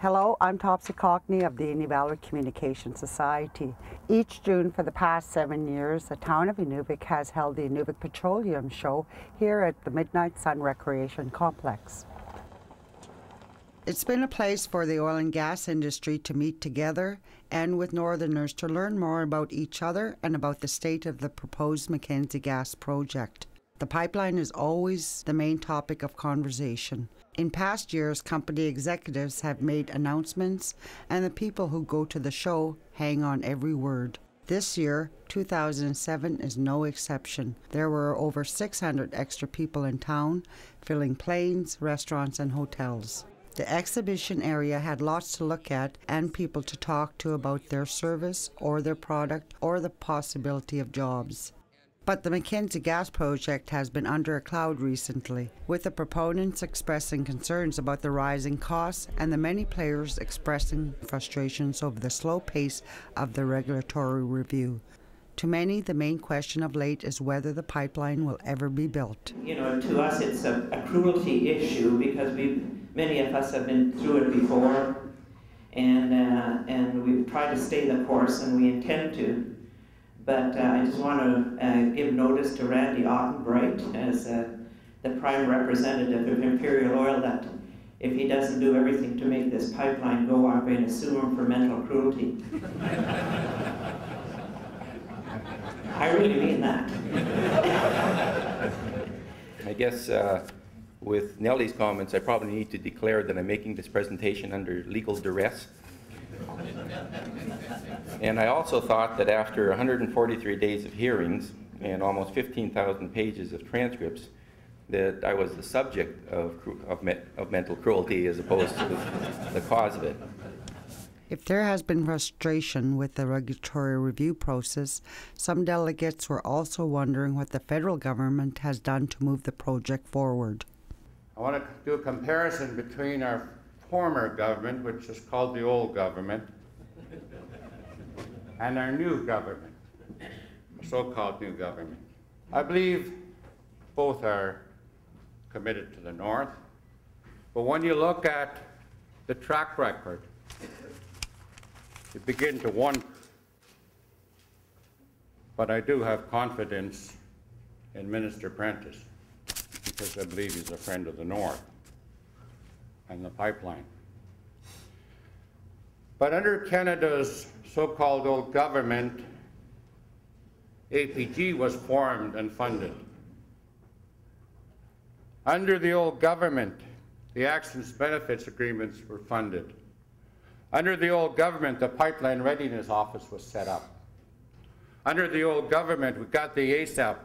Hello, I'm Topsy Cockney of the Inuvialuit Communication Society. Each June for the past 7 years, the town of Inuvik has held the Inuvik Petroleum show here at the Midnight Sun Recreation Complex. It's been a place for the oil and gas industry to meet together and with Northerners to learn more about each other and about the state of the proposed Mackenzie gas project. The pipeline is always the main topic of conversation. In past years, company executives have made announcements, and the people who go to the show hang on every word. This year, 2007, is no exception. There were over 600 extra people in town, filling planes, restaurants, and hotels. The exhibition area had lots to look at and people to talk to about their service or their product or the possibility of jobs. But the Mackenzie gas project has been under a cloud recently, with the proponents expressing concerns about the rising costs and the many players expressing frustrations over the slow pace of the regulatory review. To many, the main question of late is whether the pipeline will ever be built. You know, to us it's a cruelty issue because many of us have been through it before, and we've tried to stay the course, and we intend to. But I just want to give notice to Randy Ottenbright as the prime representative of Imperial Oil that if he doesn't do everything to make this pipeline go, I'm going to sue him for mental cruelty. I really mean that. I guess with Nellie's comments, I probably need to declare that I'm making this presentation under legal duress. And I also thought that after 143 days of hearings and almost 15,000 pages of transcripts, that I was the subject of mental cruelty as opposed to the cause of it. If there has been frustration with the regulatory review process, some delegates were also wondering what the federal government has done to move the project forward. I want to do a comparison between our former government, which is called the old government, and our new government, so-called new government. I believe both are committed to the North, but when you look at the track record, you begin to wonder. But I do have confidence in Minister Prentice because I believe he's a friend of the North and the pipeline. But under Canada's so-called old government, APG was formed and funded. Under the old government, the Accidents Benefits Agreements were funded. Under the old government, the Pipeline Readiness Office was set up. Under the old government, we got the ASAP,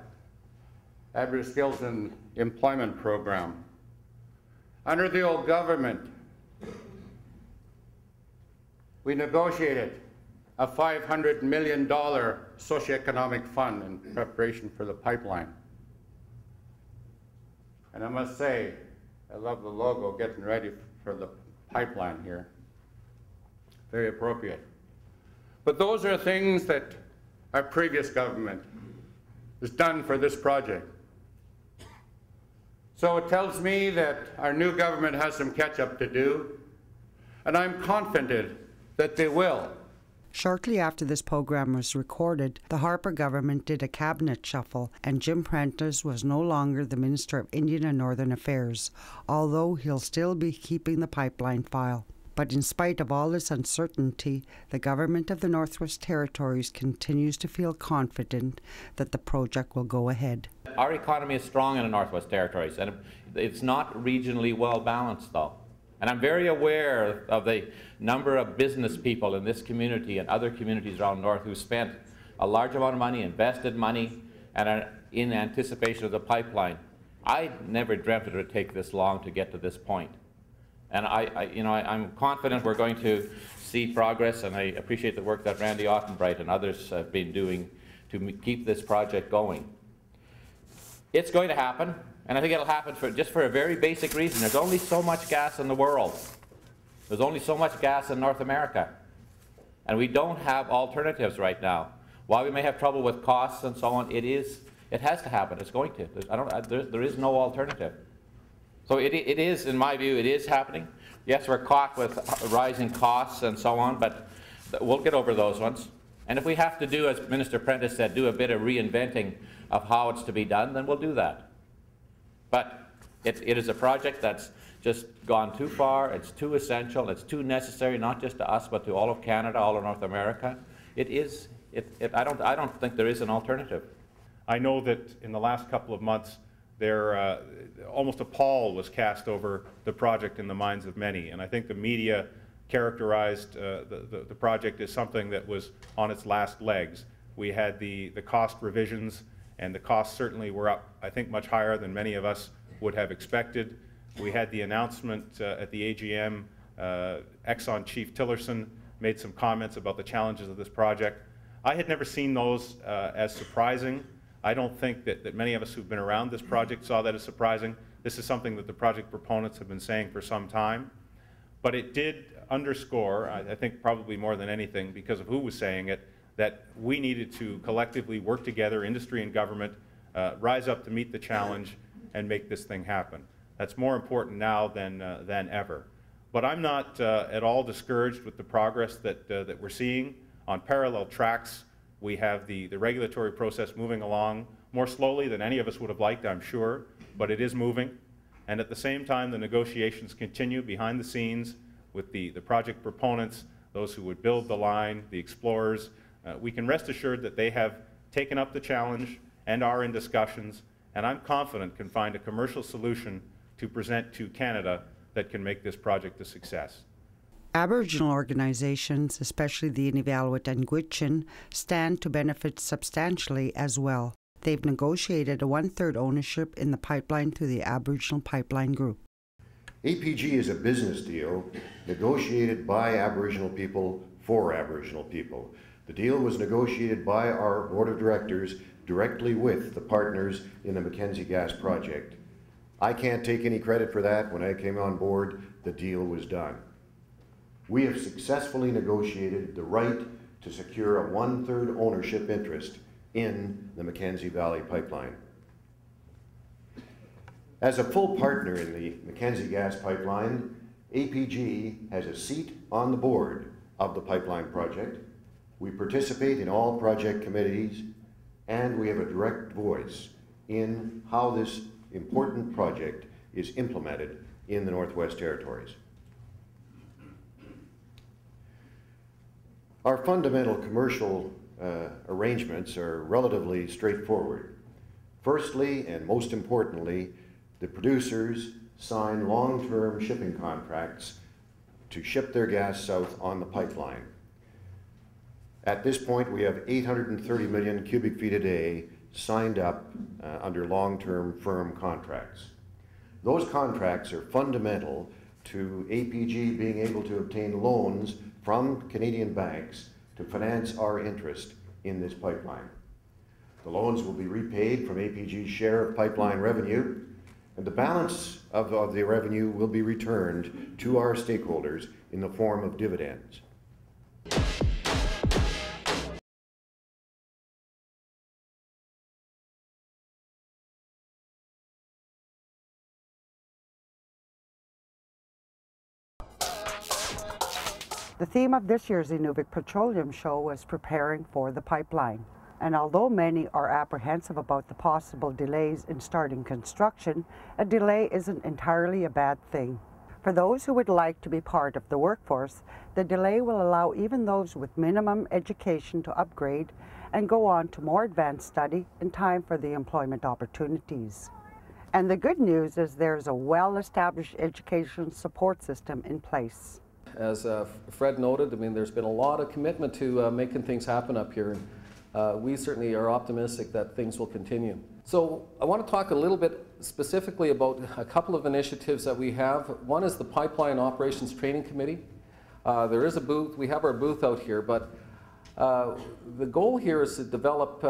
Aboriginal Skills and Employment Program. Under the old government, we negotiated a $500 million socioeconomic fund in preparation for the pipeline. And I must say, I love the logo getting ready for the pipeline here. Very appropriate. But those are things that our previous government has done for this project. So it tells me that our new government has some catch-up to do, and I'm confident that they will. Shortly after this program was recorded, the Harper government did a cabinet shuffle, and Jim Prentice was no longer the Minister of Indian and Northern Affairs, although he'll still be keeping the pipeline file. But in spite of all this uncertainty, the government of the Northwest Territories continues to feel confident that the project will go ahead. Our economy is strong in the Northwest Territories, and it's not regionally well balanced though. And I'm very aware of the number of business people in this community and other communities around North who spent a large amount of money, invested money, and are in anticipation of the pipeline. I never dreamt it would take this long to get to this point. And I'm confident we're going to see progress, and I appreciate the work that Randy Ottenbright and others have been doing to keep this project going. It's going to happen, and I think it'll happen just for a very basic reason. There's only so much gas in the world. There's only so much gas in North America. And we don't have alternatives right now. While we may have trouble with costs and so on, it has to happen. It's going to. There is no alternative. So it is, in my view, it is happening. Yes, we're caught with rising costs and so on, but we'll get over those ones. And if we have to do, as Minister Prentice said, do a bit of reinventing of how it's to be done, then we'll do that. But it is a project that's just gone too far, it's too essential, it's too necessary, not just to us, but to all of Canada, all of North America. I don't think there is an alternative. I know that in the last couple of months, almost a pall was cast over the project in the minds of many, and I think the media characterized the project as something that was on its last legs. We had the cost revisions, and the costs certainly were up, I think, much higher than many of us would have expected. We had the announcement at the AGM. Exxon Chief Tillerson made some comments about the challenges of this project. I had never seen those as surprising. I don't think that many of us who've been around this project saw that as surprising. This is something that the project proponents have been saying for some time. But it did underscore, I think probably more than anything, because of who was saying it, that we needed to collectively work together, industry and government, rise up to meet the challenge and make this thing happen. That's more important now than ever. But I'm not at all discouraged with the progress that we're seeing. On parallel tracks, we have the regulatory process moving along more slowly than any of us would have liked, I'm sure, but it is moving. And at the same time, the negotiations continue behind the scenes with the project proponents, those who would build the line, the explorers. We can rest assured that they have taken up the challenge and are in discussions, and I'm confident can find a commercial solution to present to Canada that can make this project a success. Aboriginal organizations, especially the Inuvialuit and Gwich'in, stand to benefit substantially as well. They've negotiated a 1/3 ownership in the pipeline through the Aboriginal Pipeline Group. APG is a business deal negotiated by Aboriginal people for Aboriginal people. The deal was negotiated by our board of directors directly with the partners in the Mackenzie Gas project. I can't take any credit for that. When I came on board, the deal was done. We have successfully negotiated the right to secure a 1/3 ownership interest in the Mackenzie Valley Pipeline. As a full partner in the Mackenzie Gas Pipeline, APG has a seat on the board of the pipeline project. We participate in all project committees, and we have a direct voice in how this important project is implemented in the Northwest Territories. Our fundamental commercial arrangements are relatively straightforward. Firstly, and most importantly, the producers sign long-term shipping contracts to ship their gas south on the pipeline. At this point, we have 830 million cubic feet a day signed up under long-term firm contracts. Those contracts are fundamental to APG being able to obtain loans from Canadian banks to finance our interest in this pipeline. The loans will be repaid from APG's share of pipeline revenue, and the balance of the revenue will be returned to our stakeholders in the form of dividends. The theme of this year's Inuvik Petroleum Show was preparing for the pipeline. And although many are apprehensive about the possible delays in starting construction, a delay isn't entirely a bad thing. For those who would like to be part of the workforce, the delay will allow even those with minimum education to upgrade and go on to more advanced study in time for the employment opportunities. And the good news is there's a well-established education support system in place. As Fred noted, I mean, there's been a lot of commitment to making things happen up here. We certainly are optimistic that things will continue. So I want to talk a little bit specifically about a couple of initiatives that we have. One is the Pipeline Operations Training Committee. There is a booth, we have our booth out here, but the goal here is to develop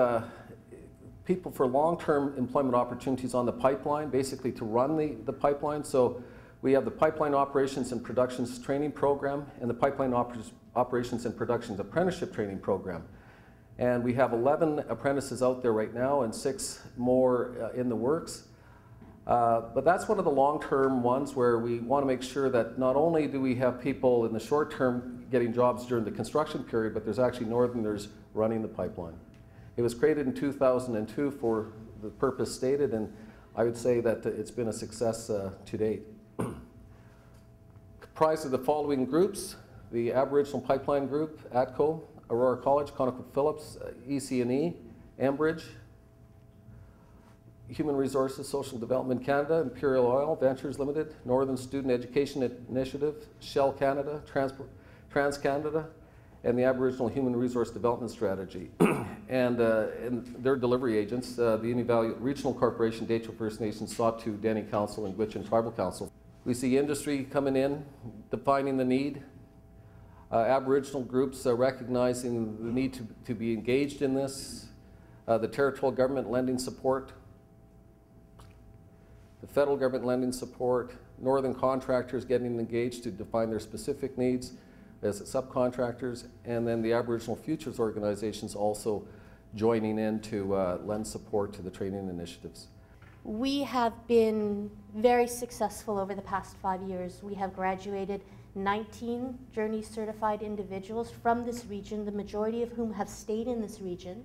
people for long-term employment opportunities on the pipeline, basically to run the pipeline. So we have the Pipeline Operations and Productions Training Program and the Pipeline Operations and Productions Apprenticeship Training Program. And we have 11 apprentices out there right now and 6 more in the works. But that's one of the long-term ones where we want to make sure that not only do we have people in the short term getting jobs during the construction period, but there's actually Northerners running the pipeline. It was created in 2002 for the purpose stated, and I would say that it's been a success to date. Comprised of the following groups: the Aboriginal Pipeline Group, ATCO, Aurora College, ConocoPhillips, EC&E, Enbridge, Human Resources, Social Development Canada, Imperial Oil Ventures Limited, Northern Student Education Initiative, Shell Canada, TransCanada, and the Aboriginal Human Resource Development Strategy. and their delivery agents, the Inuvialuit Regional Corporation, Dehcho First Nations, Sawtooth, Dene Council, and Gwich'in Tribal Council. We see industry coming in, defining the need, Aboriginal groups recognizing the need to be engaged in this, the territorial government lending support, the federal government lending support, northern contractors getting engaged to define their specific needs as subcontractors, and then the Aboriginal Futures organizations also joining in to lend support to the training initiatives. We have been very successful over the past 5 years. We have graduated 19 Journey certified individuals from this region, the majority of whom have stayed in this region.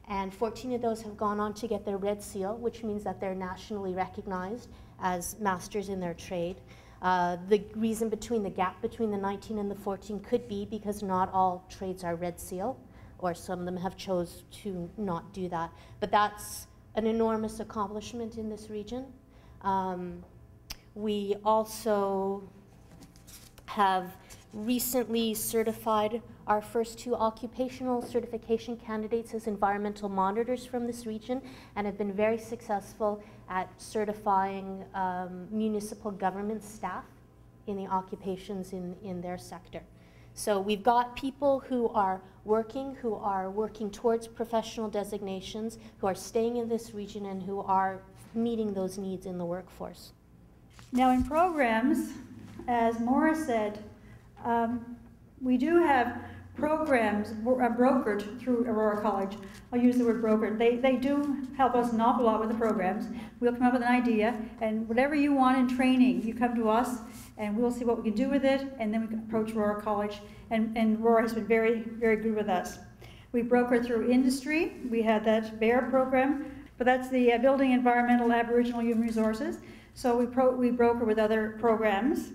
And 14 of those have gone on to get their Red Seal, which means that they're nationally recognized as masters in their trade. The reason between the gap between the 19 and the 14 could be because not all trades are Red Seal, or some of them have chose to not do that. But that's an enormous accomplishment in this region. We also have recently certified our first 2 occupational certification candidates as environmental monitors from this region, and have been very successful at certifying municipal government staff in the occupations in their sector. So we've got people who are working towards professional designations, who are staying in this region, and who are meeting those needs in the workforce. Now in programs, as Maura said, we do have programs brokered through Aurora College. I'll use the word brokered. They do help us an awful lot with the programs. We'll come up with an idea, and whatever you want in training, you come to us, and we'll see what we can do with it, and then we can approach Aurora College, and Aurora has been very, very good with us. We broker through industry. We had that BEAR program, but that's the Building Environmental Aboriginal Human Resources. So we broker with other programs.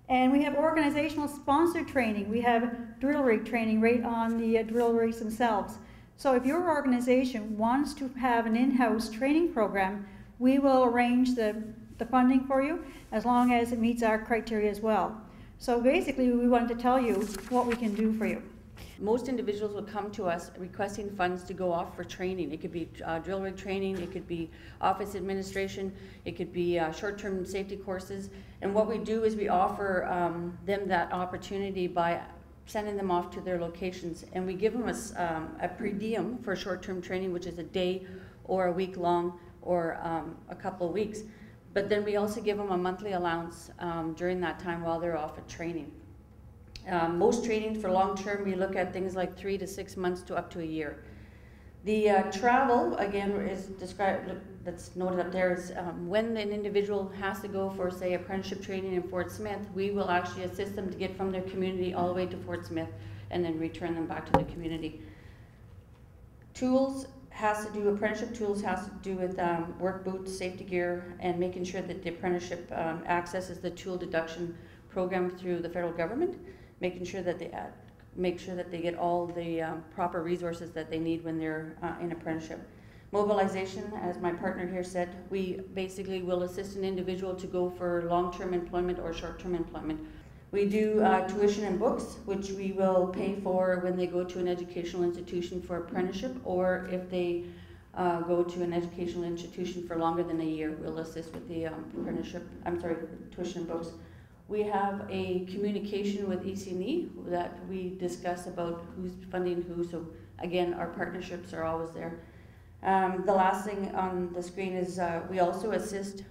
And we have organizational sponsored training. We have drill rig training right on the drill rigs themselves. So if your organization wants to have an in-house training program, we will arrange the funding for you as long as it meets our criteria as well. So basically we wanted to tell you what we can do for you. Most individuals will come to us requesting funds to go off for training. It could be drill rig training, it could be office administration, it could be short-term safety courses. And what we do is we offer them that opportunity by sending them off to their locations. And we give them a per diem for short-term training, which is a day or a week long or a couple of weeks. But then we also give them a monthly allowance during that time while they're off at training. Most trainings for long-term, we look at things like 3 to 6 months to up to a year. The travel, again, is described, that's noted up there, is when an individual has to go for, say, apprenticeship training in Fort Smith, we will actually assist them to get from their community all the way to Fort Smith and then return them back to the community. Tools has to do, apprenticeship tools has to do with work boots, safety gear, and making sure that the apprenticeship accesses the tool deduction program through the federal government, making sure that they get all the proper resources that they need when they're in apprenticeship. Mobilization, as my partner here said, we basically will assist an individual to go for long-term employment or short-term employment. We do tuition and books, which we will pay for when they go to an educational institution for apprenticeship, or if they go to an educational institution for longer than a year, we'll assist with the tuition and books. We have a communication with EC&E that we discuss about who's funding who, so again, our partnerships are always there. The last thing on the screen is we also assist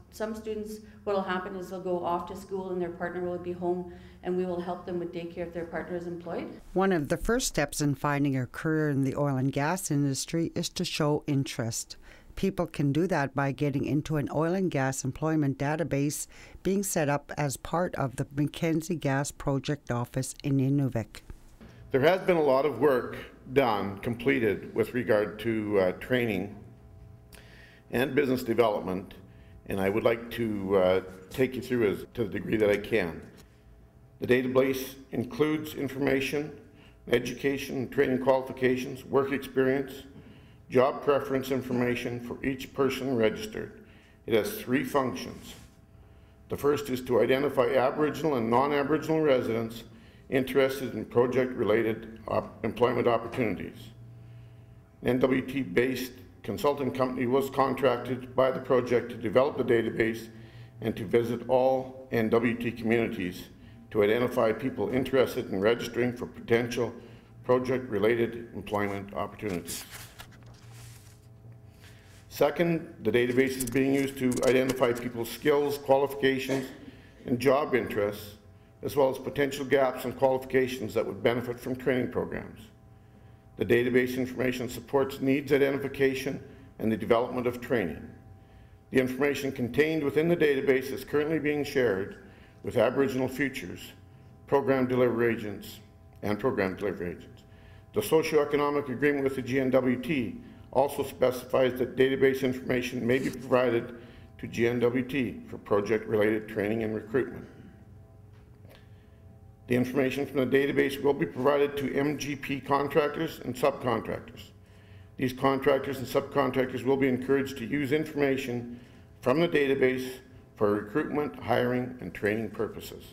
some students. What will happen is they'll go off to school and their partner will be home, and we will help them with daycare if their partner is employed. One of the first steps in finding a career in the oil and gas industry is to show interest. People can do that by getting into an oil and gas employment database being set up as part of the Mackenzie Gas Project Office in Inuvik. There has been a lot of work done, completed with regard to training and business development, and I would like to take you through to the degree that I can. The database includes information, education, training qualifications, work experience, job preference information for each person registered. It has 3 functions. The first is to identify Aboriginal and non-Aboriginal residents interested in project-related employment opportunities. An NWT-based consulting company was contracted by the project to develop the database and to visit all NWT communities to identify people interested in registering for potential project-related employment opportunities. Second, the database is being used to identify people's skills, qualifications, and job interests, as well as potential gaps and qualifications that would benefit from training programs. The database information supports needs identification and the development of training. The information contained within the database is currently being shared with Aboriginal Futures, program delivery agents, and program delivery agents. The socioeconomic agreement with the GNWT also specifies that database information may be provided to GNWT for project-related training and recruitment. The information from the database will be provided to MGP contractors and subcontractors. These contractors and subcontractors will be encouraged to use information from the database for recruitment, hiring, and training purposes.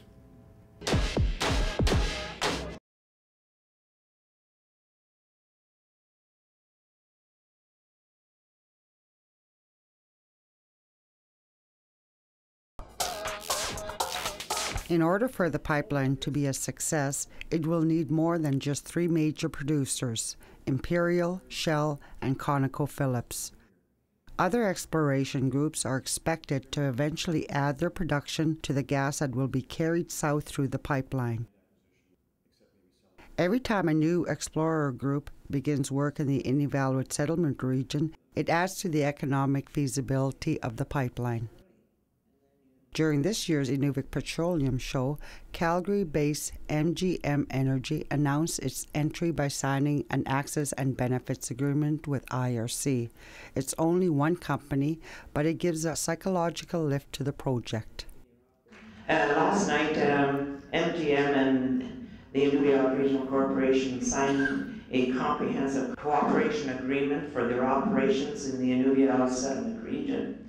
In order for the pipeline to be a success, it will need more than just 3 major producers: Imperial, Shell, and ConocoPhillips. Other exploration groups are expected to eventually add their production to the gas that will be carried south through the pipeline. Every time a new explorer group begins work in the Inuvialuit settlement region, it adds to the economic feasibility of the pipeline. During this year's Inuvik Petroleum show, Calgary-based MGM Energy announced its entry by signing an access and benefits agreement with IRC. It's only one company, but it gives a psychological lift to the project. Last night, MGM and the Inuvialuit Regional Corporation signed a comprehensive cooperation agreement for their operations in the Inuvialuit settlement region,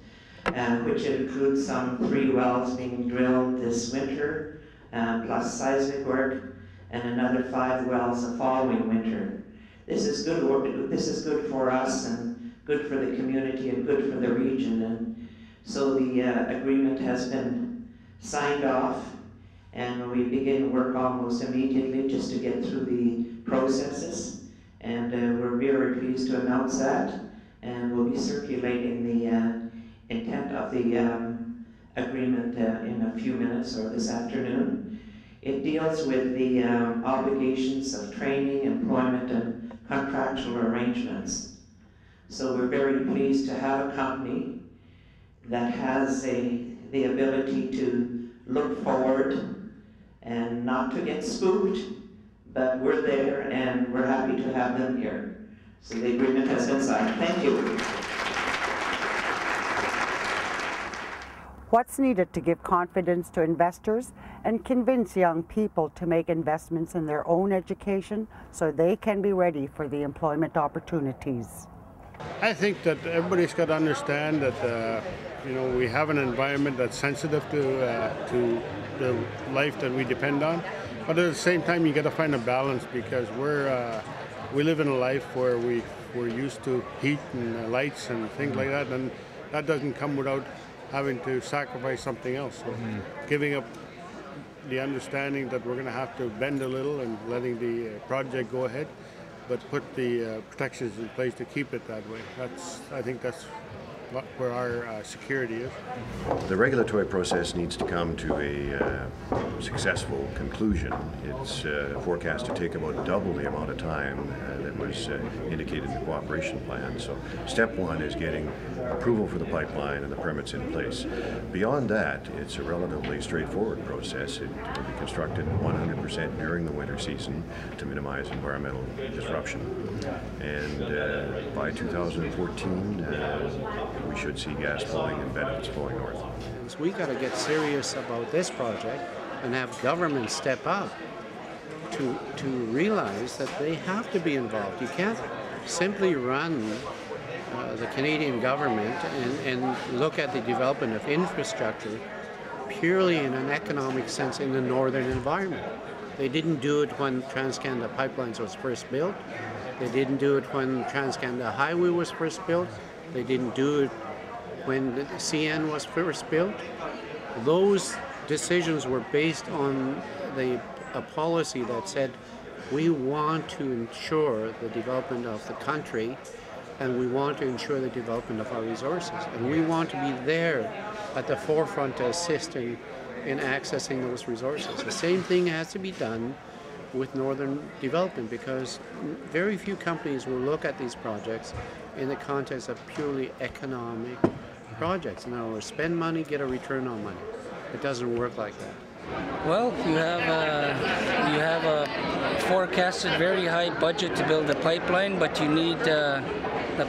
which includes some 3 wells being drilled this winter, plus seismic work, and another 5 wells the following winter. This is good work. This is good for us and good for the community and good for the region. And so the agreement has been signed off, and we begin work almost immediately just to get through the processes. And we're very pleased to announce that, and we'll be circulating the intent of the agreement in a few minutes or this afternoon. It deals with the obligations of training, employment, and contractual arrangements. So we're very pleased to have a company that has the ability to look forward and not to get spooked, but we're there and we're happy to have them here. So the agreement has been signed. Thank you. What's needed to give confidence to investors and convince young people to make investments in their own education so they can be ready for the employment opportunities? I think that everybody's got to understand that we have an environment that's sensitive to the life that we depend on, but at the same time you got to find a balance, because we live in a life where we're used to heat and lights and things like that, and that doesn't come without having to sacrifice something else. So giving up the understanding that we're going to have to bend a little and letting the project go ahead, but put the protections in place to keep it that way. I think that's where our security is. The regulatory process needs to come to a successful conclusion. It's forecast to take about double the amount of time that was indicated in the cooperation plan. So step one is getting approval for the pipeline and the permits in place. Beyond that, it's a relatively straightforward process. It will be constructed 100% during the winter season to minimize environmental disruption. And by 2014, we should see gas flowing and benefits flowing north. We got to get serious about this project and have government step up to realize that they have to be involved. You can't simply run the Canadian government and look at the development of infrastructure purely in an economic sense in the northern environment. They didn't do it when Trans-Canada Pipelines was first built. They didn't do it when Trans-Canada Highway was first built. They didn't do it when the CN was first built. Those decisions were based on a policy that said we want to ensure the development of the country and we want to ensure the development of our resources. And we want to be there at the forefront to assist in accessing those resources. The same thing has to be done with northern development because very few companies will look at these projects in the context of purely economic projects. In other words, spend money, get a return on money. It doesn't work like that. Well, you have a forecasted very high budget to build a pipeline, but you need the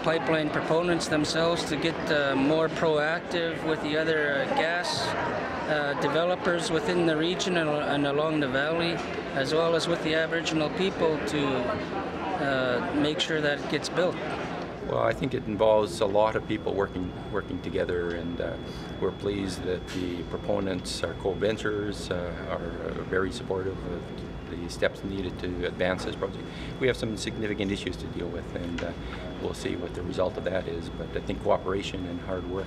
pipeline proponents themselves to get more proactive with the other gas developers within the region and along the valley, as well as with the Aboriginal people to make sure that it gets built. Well, I think it involves a lot of people working together, and we're pleased that the proponents, our co-venturers, are very supportive of the steps needed to advance this project. We have some significant issues to deal with, and we'll see what the result of that is, but I think cooperation and hard work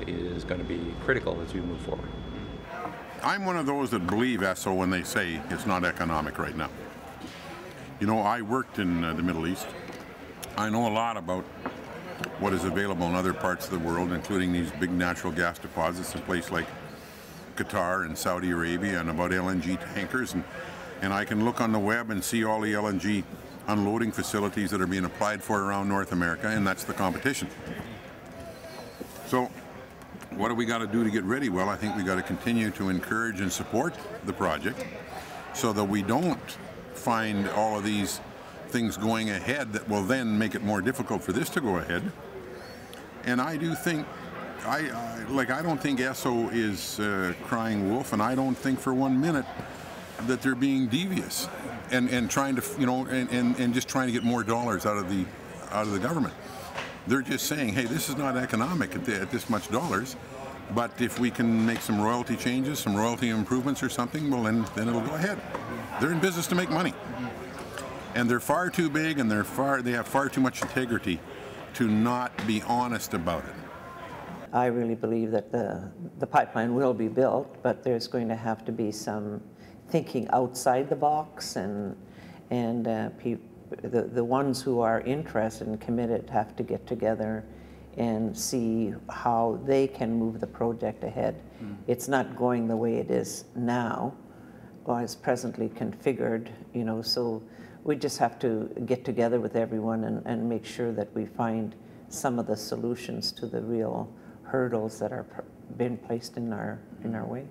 is going to be critical as we move forward. I'm one of those that believe ESSO when they say it's not economic right now. You know, I worked in the Middle East. I know a lot about what is available in other parts of the world, including these big natural gas deposits in places like Qatar and Saudi Arabia, and about LNG tankers. And I can look on the web and see all the LNG unloading facilities that are being applied for around North America, and that's the competition. So what do we got to do to get ready? Well, I think we got to continue to encourage and support the project so that we don't find all of these things going ahead that will then make it more difficult for this to go ahead. And I do think, I don't think ESSO is crying wolf, and I don't think for 1 minute that they're being devious and trying to, you know, and just trying to get more dollars out of the government. They're just saying, hey, this is not economic at this much dollars, but if we can make some royalty changes, some royalty improvements or something, well, then it'll go ahead. They're in business to make money. And they're far too big, and they have far too much integrity to not be honest about it. I really believe that the pipeline will be built, but there's going to have to be some thinking outside the box, and the ones who are interested and committed have to get together and see how they can move the project ahead. It's not going the way it is now, or is presently configured, you know, so we just have to get together with everyone and make sure that we find some of the solutions to the real hurdles that are being placed in our way.